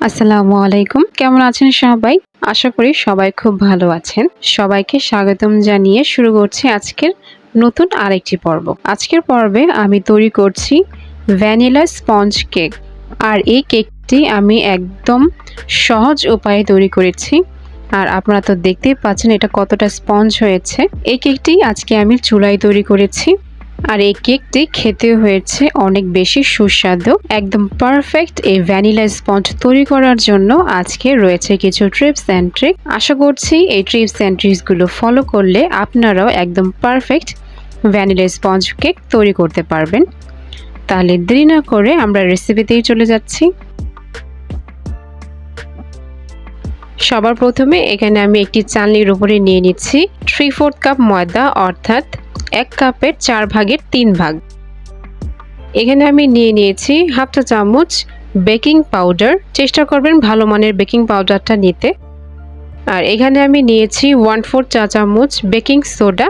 আসসালামু আলাইকুম। কেমন আছেন সবাই? আশা করি সবাই খুব ভালো আছেন। সবাইকে স্বাগতম জানিয়ে শুরু করছি আজকের নতুন আরেকটি পর্ব। আজকের পর্বে আমি তৈরি করছি ভ্যানিলা স্পঞ্জ কেক। আর এই কেকটি আমি একদম সহজ উপায়ে তৈরি করেছি। আর আপনারা তো দেখতেই পাচ্ছেন এটা কতটা স্পঞ্জ হয়েছে। এই কেকটি আজকে আমি চুলায় তৈরি করেছি। আর এই কেকটি খেতে হয়েছে অনেক বেশি সুস্বাদু। একদম পারফেক্ট এই ভ্যানিলা স্পঞ্জ তৈরি করার জন্য আজকে রয়েছে কিছু টিপস অ্যান্ড ট্রিক। আশা করছি এই টিপস অ্যান্ড ট্রিক্সগুলো ফলো করলে আপনারাও একদম পারফেক্ট ভ্যানিলা স্পঞ্জ কেক তৈরি করতে পারবেন। তাহলে দেরি না করে আমরা রেসিপিতেই চলে যাচ্ছি। সবার প্রথমে এখানে আমি একটি চালনির উপরে নিয়ে নিচ্ছি 3/4 কাপ ময়দা, অর্থাৎ 1 কাপের 4 ভাগের 3 ভাগ। এখানে আমি নিয়ে নিয়েছি হাফ চা চামচ বেকিং পাউডার। চেষ্টা করবেন ভালো মানের বেকিং পাউডারটা নিতে। আর এখানে আমি নিয়েছি 1/4 চা চামচ বেকিং সোডা।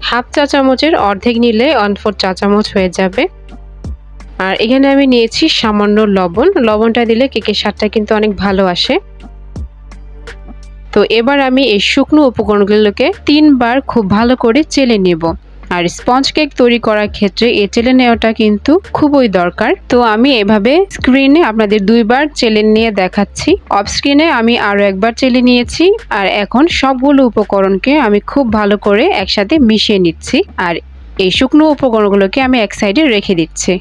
হাফ চা চামচের অর্ধেক নিলে 1/4 চা চামচ হয়ে যাবে। আর এখানে আমি নিয়েছি সামান্য লবণ। লবণটা দিলে কেকের স্বাদটা কিন্তু অনেক ভালো আসে। তো এবার আমি এই শুকনো উপকরণগুলোকে 3 বার খুব ভালো করে চেলে নেব। আর স্পঞ্জ কেক তৈরি করার ক্ষেত্রে এই চেলে নেওয়াটা কিন্তু খুবই দরকার। তো আমি এভাবে স্ক্রিনে আপনাদের 2 বার চেলে নিয়ে দেখাচ্ছি। অফ স্ক্রিনে আমি আরো একবার চেলে নিয়েছি। আর এখন সবগুলো উপকরণকে আমি খুব ভালো করে একসাথে মিশিয়ে নিচ্ছি। আর এই শুকনো উপকরণগুলোকে আমি এক সাইডে রেখে দিচ্ছি।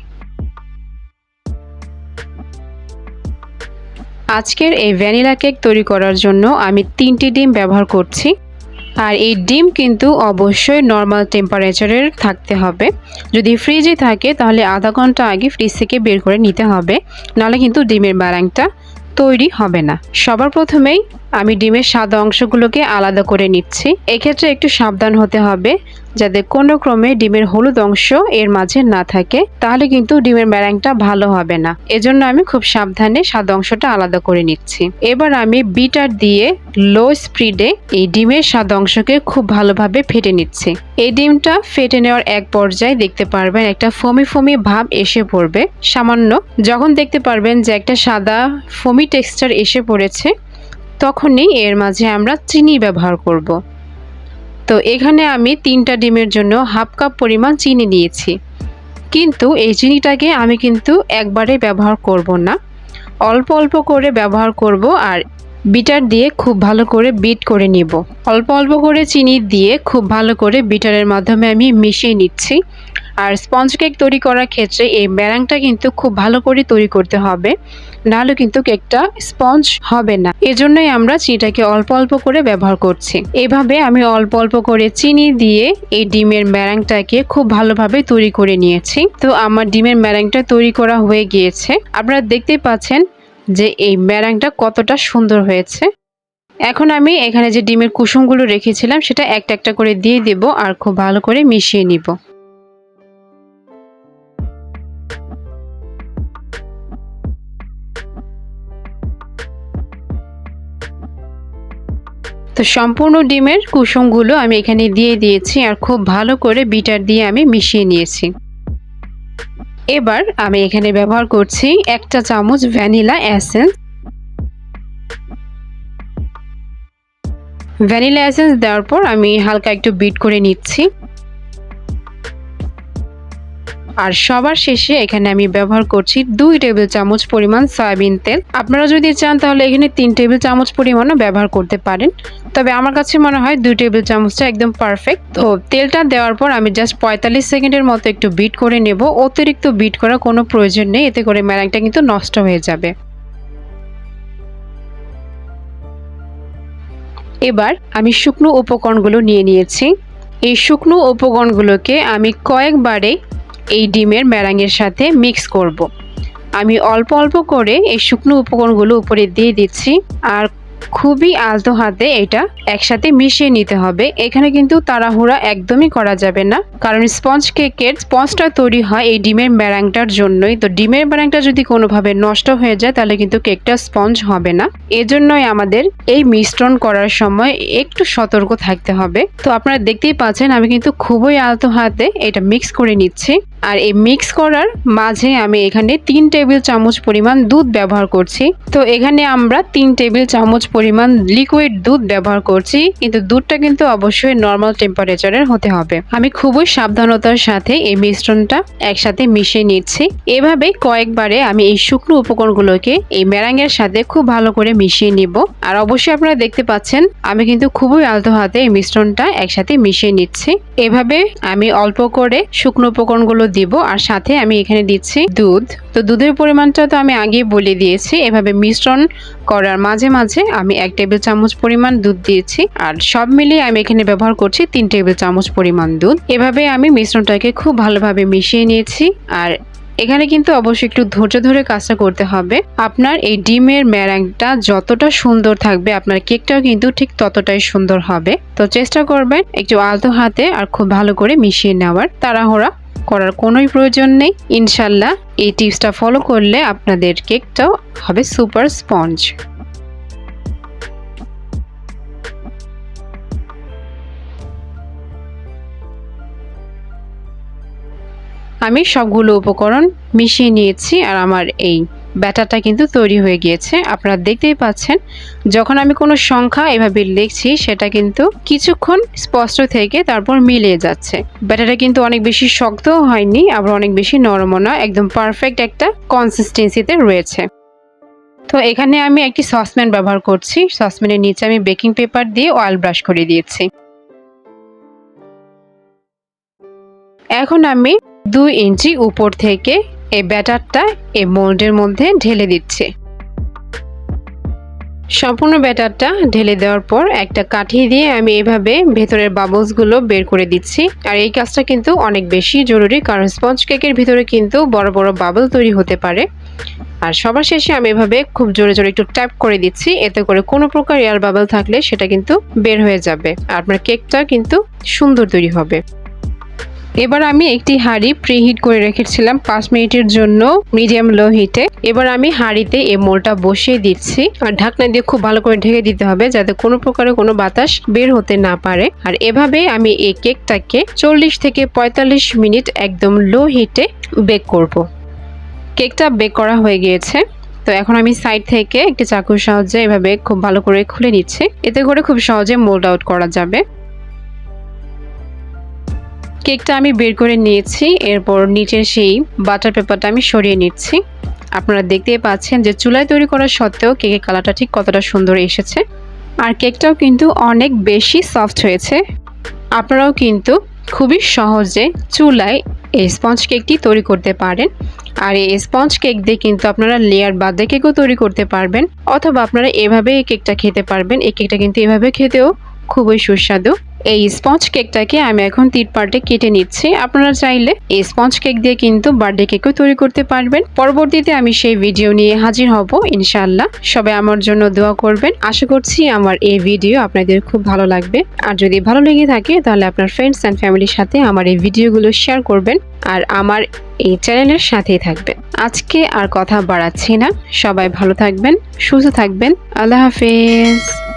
আজকের এই ভ্যানিলা কেক তৈরি করার জন্য আমি 3টি ডিম ব্যবহার করছি। আর এই ডিম কিন্তু অবশ্যই নর্মাল টেম্পারেচারের থাকতে হবে। যদি ফ্রিজে থাকে তাহলে আধা ঘন্টা আগে ফ্রিজ থেকে বের করে নিতে হবে, নাহলে কিন্তু ডিমের ব্যারাংটা তৈরি হবে না। সবার প্রথমেই আমি ডিমের সাদা অংশগুলোকে আলাদা করে নিচ্ছি। এক্ষেত্রে একটু সাবধান হতে হবে যাতে কোনো ক্রমে ডিমের হলুদ অংশ এর মাঝে না থাকে, তাহলে কিন্তু ডিমের ব্যারাংটা ভালো হবে না। এজন্য আমি খুব সাবধানে সাদা অংশটা আলাদা করে নিচ্ছি। এবার আমি বিটার দিয়ে লো স্পিডে এই ডিমের সাদা অংশকে খুব ভালোভাবে ফেটে নিচ্ছি। এই ডিমটা ফেটে নেওয়ার এক পর্যায়ে দেখতে পারবেন একটা ফোমি ফোমি ভাব এসে পড়বে সামান্য। যখন দেখতে পারবেন যে একটা সাদা ফোমি টেক্সচার এসে পড়েছে, তখনই এর মাঝে আমরা চিনি ব্যবহার করব। তো এখানে আমি 3টা ডিমের জন্য হাফ কাপ পরিমাণ চিনি নিয়েছি। কিন্তু এই চিনিটাকে আমি কিন্তু একবারে ব্যবহার করব না, অল্প অল্প করে ব্যবহার করব। আর বিটার দিয়ে খুব ভালো করে বিট করে নিব। অল্প অল্প করে চিনি দিয়ে খুব ভালো করে বিটারের মাধ্যমে আমি মিশিয়ে নিচ্ছি। আর স্পঞ্জ কেক তৈরি করার ক্ষেত্রে এই ব্যারাংটা কিন্তু খুব ভালো করে তৈরি করতে হবে, নাহলে কিন্তু কেকটা স্পঞ্জ হবে না। এজন্যই আমরা চিনিটাকে অল্প অল্প করে ব্যবহার করছি। এভাবে আমি অল্প অল্প করে চিনি দিয়ে এই ডিমের ব্যারাংটাকে খুব ভালোভাবে তৈরি করে নিয়েছি। তো আমার ডিমের ব্যারাংটা তৈরি করা হয়ে গিয়েছে। আপনারা দেখতেই পাচ্ছেন যে এই ব্যারাংটা কতটা সুন্দর হয়েছে। এখন আমি এখানে যে ডিমের কুসুমগুলো রেখেছিলাম সেটা একটা একটা করে দিয়ে দেব আর খুব ভালো করে মিশিয়ে নিব। তো সম্পূর্ণ ডিমের কুসুমগুলো আমি এখানে দিয়ে দিয়েছি আর খুব ভালো করে বিটার দিয়ে আমি মিশিয়ে নিয়েছি। এবার আমি এখানে ব্যবহার করছি 1 চা চামচ ভ্যানিলা এসেন্স। ভ্যানিলা এসেন্স দেওয়ার পর আমি হালকা একটু বিট করে নিচ্ছি। আর সবার শেষে এখানে আমি ব্যবহার করছি 2 টেবিল চামচ পরিমাণ সয়াবিন তেল। আপনারা যদি চান তাহলে এখানে 3 টেবিল চামচ পরিমাণও ব্যবহার করতে পারেন, তবে আমার কাছে মনে হয় 2 টেবিল চামচটা একদম পারফেক্ট। তো তেলটা দেওয়ার পর আমি জাস্ট 45 সেকেন্ডের মতো একটু বিট করে নেব। অতিরিক্ত বিট করার কোনো প্রয়োজন নেই, এতে করে ব্যারাংটা কিন্তু নষ্ট হয়ে যাবে। এবার আমি শুকনো উপকরণগুলো নিয়ে নিয়েছি। এই শুকনো উপকরণগুলোকে আমি কয়েকবারে এই ডিমের ব্যারাঙের সাথে মিক্স করব। আমি অল্প অল্প করে এই শুকনো উপকরণগুলো উপরে দিয়ে দিচ্ছি আর খুবই আলতো হাতে এটা একসাথে মিশিয়ে নিতে হবে। এখানে কিন্তু তাড়াহুড়া একদমই করা যাবে না, কারণ স্পঞ্জ কেকের স্পঞ্জটা তৈরি হয় এই ডিমের ম্যারাংটার জন্যই। তো ডিমের ম্যারাংটা যদি কোনোভাবে নষ্ট হয়ে যায় তাহলে কিন্তু কেকটা স্পঞ্জ হবে না। এজন্যই আমাদের এই মিশ্রণ করার সময় একটু সতর্ক থাকতে হবে। তো আপনারা দেখতেই পাচ্ছেন আমি কিন্তু খুবই আলতো হাতে এটা মিক্স করে নিচ্ছি। আর এই মিক্স করার মাঝে আমি এখানে 3 টেবিল চামচ পরিমাণ দুধ ব্যবহার করছি। তো এখানে আমরা 3 টেবিল চামচ পরিমাণ লিকুইড দুধ ব্যবহার করছি, কিন্তু দুধটা কিন্তু অবশ্যই নর্মাল টেম্পারেচারের হতে হবে। আমি খুবই সাবধানতার সাথে এই মিশ্রণটা একসাথে মিশিয়ে নিচ্ছি। এভাবে কয়েকবারে আমি এই শুকনো উপকরণগুলোকে এই ম্যারাঙের সাথে খুব ভালো করে মিশিয়ে নিব। আর অবশ্যই আপনারা দেখতে পাচ্ছেন আমি কিন্তু খুবই আলতো হাতে এই মিশ্রণটা একসাথে মিশিয়ে নিচ্ছি। এভাবে আমি অল্প করে শুকনো উপকরণগুলো দিব, আর সাথে আমি এখানে দিচ্ছি দুধ। তো দুধের পরিমাণটা তো আমি আগেই বলে দিয়েছি। এভাবে মিশ্রণ করার মাঝে মাঝে আমি 1 টেবিল চামচ পরিমাণ দুধ দিয়েছি, আর সব মিলিয়ে আমি এখানে ব্যবহার করছি 3 টেবিল চামচ পরিমাণ দুধ। এভাবে আমি মিশ্রণটাকে খুব ভালোভাবে মিশিয়ে নিয়েছি। আর এখানে কিন্তু অবশ্যই একটু ধৈর্য ধরে কাজটা করতে হবে। আপনার এই ডিমের ম্যারাংটা যতটা সুন্দর থাকবে আপনার কেকটাও কিন্তু ঠিক ততটাই সুন্দর হবে। তো চেষ্টা করবেন একটু আলতো হাতে আর খুব ভালো করে মিশিয়ে নেওয়ার। তাড়াহুড়া করার কোনোই প্রয়োজন নেই। ইনশাল্লাহ এই টিপসটা ফলো করলে আপনাদের কেকটাও হবে সুপার স্পঞ্জ। আমি সবগুলো উপকরণ মিশিয়ে নিয়েছি, আর আমার এই ব্যাটারটা কিন্তু তৈরি হয়ে গিয়েছে। আপনারা দেখতেই পাচ্ছেন যখন আমি কোনো সংখ্যা এভাবে লিখছি সেটা কিন্তু কিছুক্ষণ স্পষ্ট থেকে তারপর মিলিয়ে যাচ্ছে। ব্যাটারটা কিন্তু অনেক বেশি শক্তও হয়নি, আবার অনেক বেশি নরমও না, একদম পারফেক্ট একটা কনসিস্টেন্সিতে রয়েছে। তো এখানে আমি একটি সসপ্যান ব্যবহার করছি। সসপ্যানের নিচে আমি বেকিং পেপার দিয়ে অয়েল ব্রাশ করে দিয়েছি। এখন আমি 2 ইঞ্চি উপর থেকে এই ব্যাটারটা এই মোল্ডের মধ্যে ঢেলে দিচ্ছি। সম্পূর্ণ ব্যাটারটা ঢেলে দেওয়ার পর একটা কাঠি দিয়ে আমি এভাবে ভেতরের বাবলসগুলো বের করে দিচ্ছি। আর এই কাজটা কিন্তু অনেক বেশি জরুরি, কারণ স্পঞ্জ কেকের ভিতরে কিন্তু বড় বড় বাবল তৈরি হতে পারে। আর সবার শেষে আমি এভাবে খুব জোরে জোরে একটু ট্যাপ করে দিচ্ছি, এতে করে কোনো প্রকার এয়ার বাবল থাকলে সেটা কিন্তু বের হয়ে যাবে, আর আপনার কেকটা কিন্তু সুন্দর তৈরি হবে। এবার আমি একটি হাঁড়ি প্রিহিট করে রেখেছিলাম 5 মিনিটের জন্য মিডিয়াম লো হিটে। এবার আমি হাঁড়িতে এই মোলটা বসিয়ে দিচ্ছি, আর ঢাকনা দিয়ে খুব ভালো করে ঢেকে দিতে হবে যাতে কোনো প্রকারে কোনো বাতাস বের হতে না পারে। আর এভাবে আমি এই কেকটাকে 40 থেকে 45 মিনিট একদম লো হিটে বেক করব। কেকটা বেক করা হয়ে গিয়েছে। তো এখন আমি সাইড থেকে একটি চাকুর সাহায্যে এভাবে খুব ভালো করে খুলে নিচ্ছি, এতে করে খুব সহজে মোল্ড আউট করা যাবে। কেকটা আমি বের করে নিয়েছি, এরপর নিচের সেই বাটার পেপারটা আমি সরিয়ে নিচ্ছি। আপনারা দেখতেই পাচ্ছেন যে চুলায় তৈরি করা সত্ত্বেও কেকের কালারটা ঠিক কতটা সুন্দর এসেছে, আর কেকটাও কিন্তু অনেক বেশি সফট হয়েছে। আপনারাও কিন্তু খুবই সহজে চুলায় এই স্পঞ্জ কেকটি তৈরি করতে পারেন। আর এই স্পঞ্জ কেক দিয়ে কিন্তু আপনারা লেয়ার বার্থডে কেকও তৈরি করতে পারবেন, অথবা আপনারা এভাবে এই কেকটা খেতে পারবেন। এই কেকটা কিন্তু এভাবে খেতেও খুবই সুস্বাদু। এই স্পঞ্জ কেকটাকে আমি এখন 3 পার্টে কেটে নিচ্ছি। আপনারা চাইলে এই স্পঞ্জ কেক দিয়ে কিন্তু বার্থডে কেকও তৈরি করতে পারবেন। পরবর্তীতে আমি সেই ভিডিও নিয়ে হাজির হব ইনশাআল্লাহ। সবাই আমার জন্য দোয়া করবেন। আশা করছি আমার এই ভিডিও আপনাদের খুব ভালো লাগবে। আর যদি ভালো লেগে থাকে তাহলে আপনার ফ্রেন্ডস অ্যান্ড ফ্যামিলির সাথে আমার এই ভিডিওগুলো শেয়ার করবেন, আর আমার এই চ্যানেলের সাথেই থাকবেন। আজকে আর কথা বাড়াচ্ছি না, সবাই ভালো থাকবেন, সুস্থ থাকবেন। আল্লাহ হাফেজ।